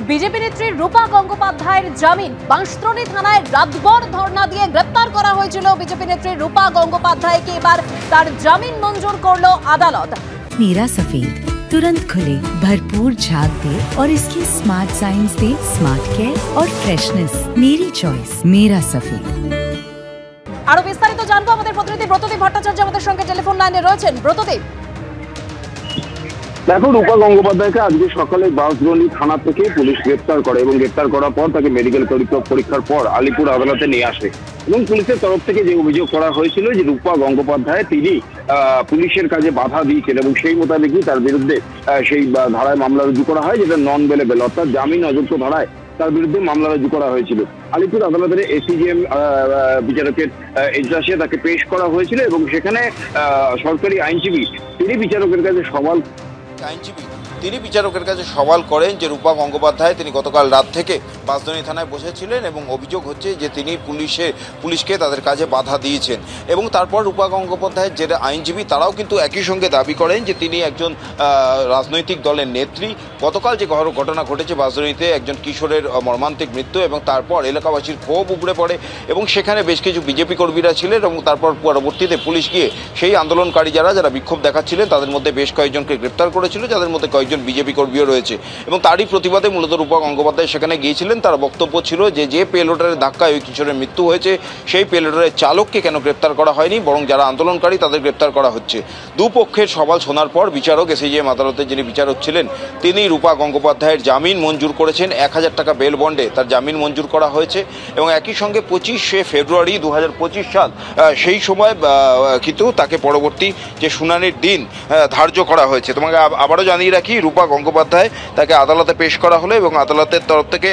BJP নেত্রী রূপা গঙ্গোপাধ্যায়ের জামিন বাঁশদ্রোণী থানায় রাতভর ধর্ণা দিয়ে গ্রেপ্তার করা হয়েছিল। বিজেপি নেত্রী রূপা গঙ্গোপাধ্যায়কে এবার তার জামিন মঞ্জুর করলো আদালত। नीरा सफेद तुरंत खुले, भरपूर झाग दे और इसकी स्मार्ट साइंस दे स्मार्ट केयर और फ्रेशनेस। मेरी चॉइस मेरा सफेद। আরো বিস্তারিত জানবো, আমাদের প্রতিনিধি ব্রতদীপ ভট্টাচার্য আমাদের সঙ্গে টেলিফোন লাইনে রয়েছেন। ব্রতদীপ, দেখো, রূপা গঙ্গোপাধ্যায়কে আজকে সকালে বাঁশদ্রোণী থানা থেকে পুলিশ গ্রেপ্তার করে এবং গ্রেপ্তার করার পর তাকে মেডিকেল পরীক্ষার পর আলিপুর আদালতে নিয়ে আসে এবং পুলিশের তরফ থেকে যে অভিযোগ করা হয়েছিল যে রূপা গঙ্গোপাধ্যায় তিনি পুলিশের কাজে বাধা দিয়েছেন এবং সেই মোতাবেকই তার বিরুদ্ধে সেই ধারায় মামলা রুজু করা হয়, যেটা নন বেলেবল অর্থাৎ জামিন অযোগ্য ধারায় তার বিরুদ্ধে মামলা রুজু করা হয়েছিল। আলিপুর আদালতের এসিজেএম বিচারকের এজলাসে তাকে পেশ করা হয়েছিল এবং সেখানে সরকারি আইনজীবী তিনি বিচারকের কাছে সওয়াল করেন যে রূপা গঙ্গোপাধ্যায় তিনি গতকাল রাত থেকে বাঁশদ্রোণী থানায় বসেছিলেন এবং অভিযোগ হচ্ছে যে তিনি পুলিশকে তাদের কাজে বাধা দিয়েছেন। এবং তারপর রূপা গঙ্গোপাধ্যায়ের যে আইনজীবী তারাও কিন্তু একই সঙ্গে দাবি করেন যে তিনি একজন রাজনৈতিক দলের নেত্রী। গতকাল যে ঘটনা ঘটেছে বাঁশদ্রোণীতে একজন কিশোরের মর্মান্তিক মৃত্যু এবং তারপর এলাকাবাসীর ক্ষোভ উপড়ে পড়ে এবং সেখানে বেশ কিছু বিজেপি কর্মীরা ছিলেন এবং তারপর পরবর্তীতে পুলিশ গিয়ে সেই আন্দোলনকারী যারা বিক্ষোভ দেখাচ্ছিলেন তাদের মধ্যে বেশ কয়েকজনকে গ্রেপ্তার করেছিল, যাদের মধ্যে কয়েকজন বিজেপি কর্মীও রয়েছে। এবং তারই প্রতিবাদে মূলত রূপা গঙ্গোপাধ্যায় সেখানে গিয়েছিলেন। তার বক্তব্য ছিল যে পেলোডারের ধাক্কায় ওই কিশোরের মৃত্যু হয়েছে সেই পেলোডারের চালককে কেন গ্রেপ্তার করা হয়নি, বরং যারা আন্দোলনকারী তাদের গ্রেপ্তার করা হচ্ছে। দুপক্ষের সওয়াল শোনার পর বিচারক এসিজেএম আদালতের যিনি বিচারক ছিলেন তিনি রূপা গঙ্গোপাধ্যায়ের জামিন মঞ্জুর করেছেন। 1000 টাকা বেল বন্ডে তার জামিন মঞ্জুর করা হয়েছে এবং একই সঙ্গে 25শে ফেব্রুয়ারি 2025 সাল সেই সময় কিন্তু তাকে পরবর্তী যে শুনানির দিন ধার্য করা হয়েছে। তোমাকে আবারও জানিয়ে রাখি, রূপা গঙ্গোপাধ্যায় তাকে আদালতে পেশ করা হলো এবং আদালতের তরফ থেকে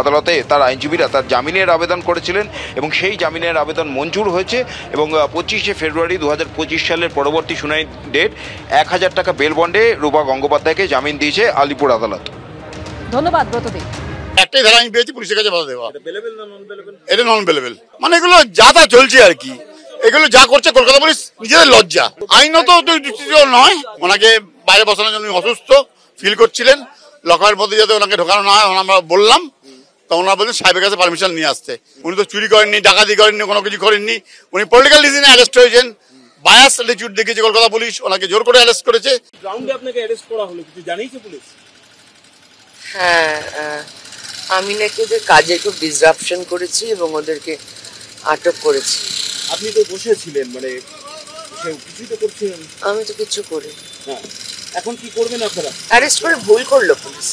আদালতে তার আইনজীবীরা তার জামিনের আবেদন করেছিলেন এবং সেই জামিনের আবেদন মঞ্জুর হয়েছে এবং 25শে ফেব্রুয়ারি 2025 সালের পরবর্তী শুনানি ডেট 1000 টাকা বেল বন্ডে রূপা গঙ্গোপাধ্যায়কে জামিন দিয়েছে আলিপুর আদালত। ধন্যবাদ ব্রতদীপ। একটাই ধারা আমি পেয়েছি, পুলিশের কাছে বাধা দেওয়া। এটা নন বেলেবল, মানে এগুলো যা চলছে আর কি। এগুলো যা করছে কলকাতা পুলিশ নিজেদের লজ্জা। আইনত নয়, ওনাকে বাইরে বসানোর জন্য অসুস্থ ফিল করছিলেন, লকারের মধ্যে যাতে ওনাকে ঢোকানো না হয় আমরা বললাম, তো ওনারা বলছেন সাহেবের কাছে পারমিশন নিয়ে আসতে। উনি তো চুরি করেননি, ডাকাতি করেননি, কোনো কিছু করেননি। উনি পলিটিক্যাল রিজনে অ্যারেস্ট হয়েছেন, বায়াস অ্যাটিটিউড দেখিয়েছে কলকাতা পুলিশ, ওনাকে জোর করে অ্যারেস্ট করেছে। গ্রাউন্ডে আপনাকে অ্যারেস্ট করা হলো, কিছু জানিয়েছে পুলিশ? হ্যাঁ, আমি নাকি ওদের কাজে খুব ডিসরাপশন করেছি এবং ওদেরকে আটক করেছি। আপনি তো বসেছিলেন, মানে কিছুই তো করছিলেন? আমি তো কিছু করি। হ্যাঁ, এখন কি করবেন আপনারা? অ্যারেস্ট করে ভুল করলো পুলিশ,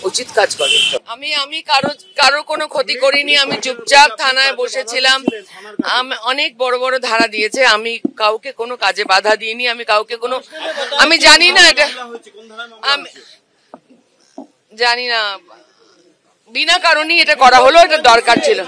উচিত কাজ করে। আমি কারো কোনো ক্ষতি করিনি, আমি চুপচাপ থানায় বসেছিলাম। অনেক বড় বড় ধারা দিয়েছে, আমি কাউকে কোনো কাজে বাধা দিইনি, আমি কাউকে কোনো, আমি জানি না এটা, আমি জানি না, বিনা কারণেই এটা করা হলো, এটা দরকার ছিল।